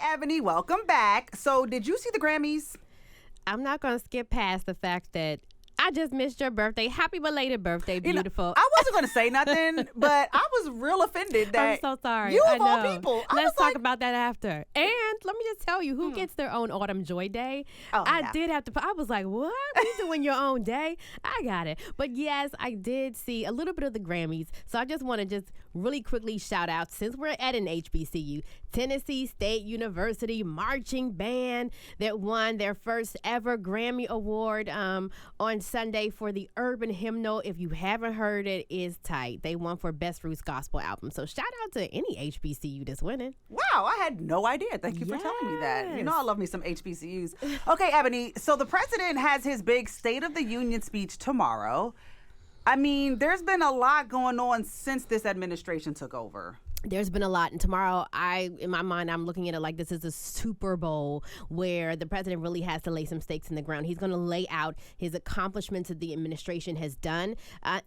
Ebony, welcome back. So, did you see the Grammys? I'm not going to skip past the fact that I just missed your birthday. Happy belated birthday, beautiful. I wasn't going to say nothing, but I was real offended that I'm so sorry. You I of all know. people. Let's talk about that after. And let me just tell you, who gets their own Autumn Joy Day? I did have to. I was like, what? You doing your own day? I got it. But yes, I did see a little bit of the Grammys. So I just want to just really quickly shout out, since we're at an HBCU, Tennessee State University marching band that won their first ever Grammy Award on Sunday for the urban hymnal. If you haven't heard it, is tight. They won for Best Roots Gospel Album. So shout out to any HBCU that's winning. Wow, I had no idea. Thank you for telling me that. You know I love me some HBCUs. Okay, Ebony, so the president has his big State of the Union speech tomorrow. I mean, there's been a lot going on since this administration took over. There's been a lot. And tomorrow, in my mind, I'm looking at it like this is a Super Bowl where the president really has to lay some stakes in the ground. He's going to lay out his accomplishments that the administration has done.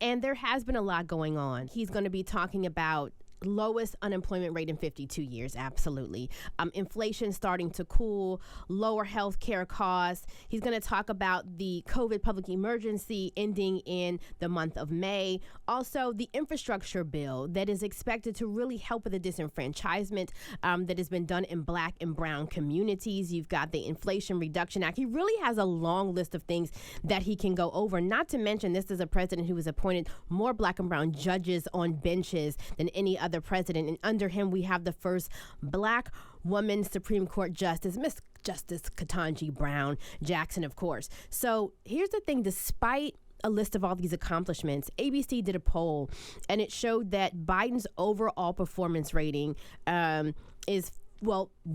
And there has been a lot going on. He's going to be talking about lowest unemployment rate in 52 years, absolutely. Inflation starting to cool, lower health care costs. He's going to talk about the COVID public emergency ending in the month of May. Also, the infrastructure bill that is expected to really help with the disenfranchisement that has been done in Black and brown communities. You've got the Inflation Reduction Act. He really has a long list of things that he can go over, not to mention this is a president who has appointed more Black and brown judges on benches than any other president, and under him we have the first Black woman Supreme Court Justice, Miss Justice Ketanji Brown Jackson, of course. So here's the thing, despite a list of all these accomplishments, ABC did a poll and it showed that Biden's overall performance rating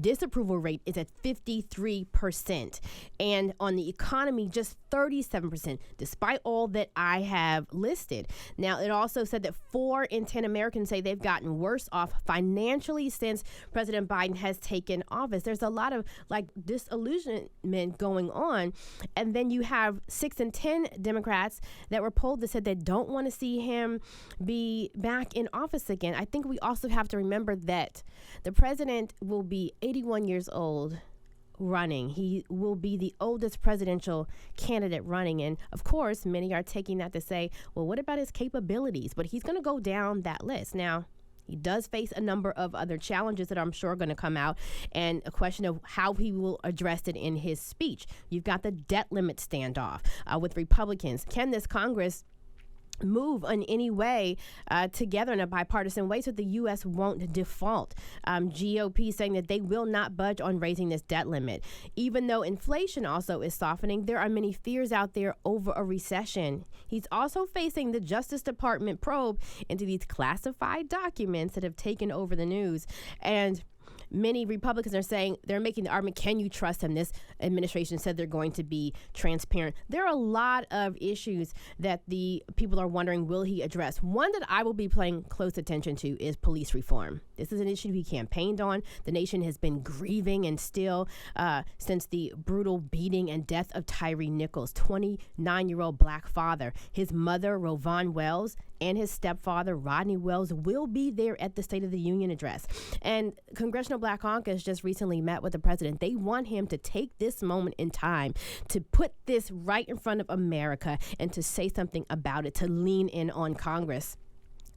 disapproval rate is at 53%. And on the economy, just 37%, despite all that I have listed. Now, it also said that 4 in 10 Americans say they've gotten worse off financially since President Biden has taken office. There's a lot of disillusionment going on. And then you have 6 in 10 Democrats that were polled that said they don't want to see him be back in office again. I think we also have to remember that the president will be 81 years old running. He will be the oldest presidential candidate running. And of course, many are taking that to say, well, what about his capabilities? But he's going to go down that list. Now, he does face a number of other challenges that I'm sure are going to come out, and a question of how he will address it in his speech. You've got the debt limit standoff with Republicans. Can this Congress move in any way together in a bipartisan way so the U.S. won't default? GOP saying that they will not budge on raising this debt limit. Even though inflation also is softening, there are many fears out there over a recession. He's also facing the Justice Department probe into these classified documents that have taken over the news. And many Republicans are saying, they're making the argument, can you trust him? This administration said they're going to be transparent. There are a lot of issues that the people are wondering, will he address? One that I will be paying close attention to is police reform. This is an issue he campaigned on. The nation has been grieving and still since the brutal beating and death of Tyree Nichols, 29-year-old Black father. His mother, Rovon Wells, and his stepfather, Rodney Wells, will be there at the State of the Union address. And Congressional Black Caucus just recently met with the president. They want him to take this moment in time to put this right in front of America and to say something about it, to lean in on Congress.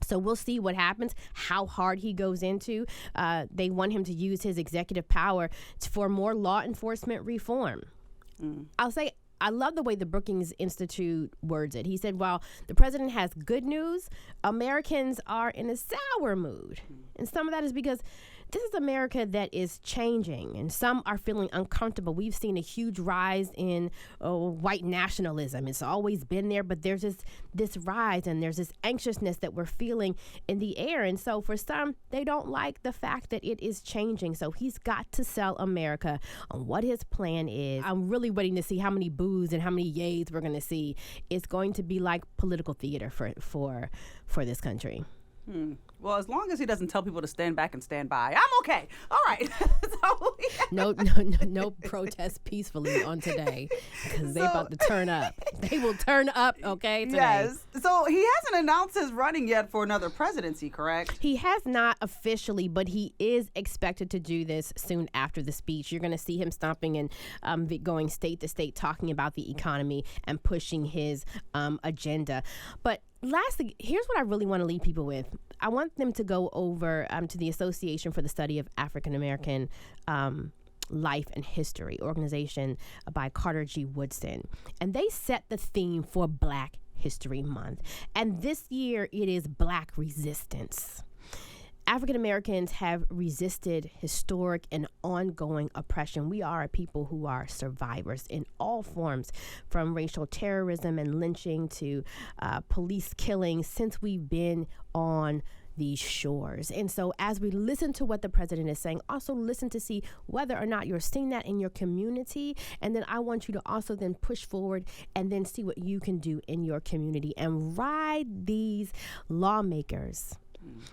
So we'll see what happens, how hard he goes into. They want him to use his executive power for more law enforcement reform. I'll say, I love the way the Brookings Institute words it. He said, while the president has good news, Americans are in a sour mood. And some of that is because this is America that is changing, and some are feeling uncomfortable. We've seen a huge rise in white nationalism. It's always been there, but there's this rise, and there's this anxiousness that we're feeling in the air. And so for some, they don't like the fact that it is changing. So he's got to sell America on what his plan is. I'm really waiting to see how many boos and how many yays we're going to see. It's going to be like political theater for this country. Well, as long as he doesn't tell people to stand back and stand by, I'm okay. All right. So, No protest peacefully on today, because they about to turn up. They will turn up, okay, today. Yes. So he hasn't announced his running yet for another presidency, correct? He has not officially, but he is expected to do this soon after the speech. You're going to see him stomping and going state to state, talking about the economy and pushing his agenda. But lastly, here's what I really want to leave people with. I want them to go over to the Association for the Study of African American Life and History organization by Carter G. Woodson. And they set the theme for Black History Month. And this year it is Black resistance. African Americans have resisted historic and ongoing oppression. We are a people who are survivors in all forms, from racial terrorism and lynching to police killings, since we've been on these shores. And so as we listen to what the president is saying, also listen to see whether or not you're seeing that in your community. And then I want you to also then push forward and then see what you can do in your community and ride these lawmakers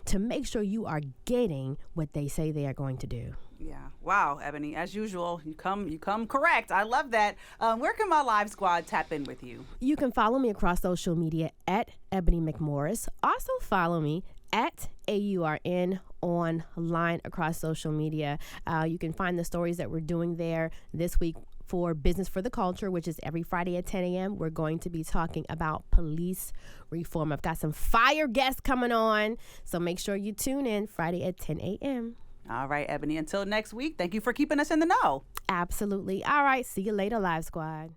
to make sure you are getting what they say they are going to do. Yeah. Wow, Ebony, as usual, you come correct. I love that. Where can my Live Squad tap in with you? You can follow me across social media at Ebony McMorris. Also follow me at AURN online across social media. You can find the stories that we're doing there this week. For Business for the Culture, which is every Friday at 10 a.m., we're going to be talking about police reform. I've got some fire guests coming on, so make sure you tune in Friday at 10 a.m. All right, Ebony, until next week, thank you for keeping us in the know. Absolutely. All right, see you later, Live Squad.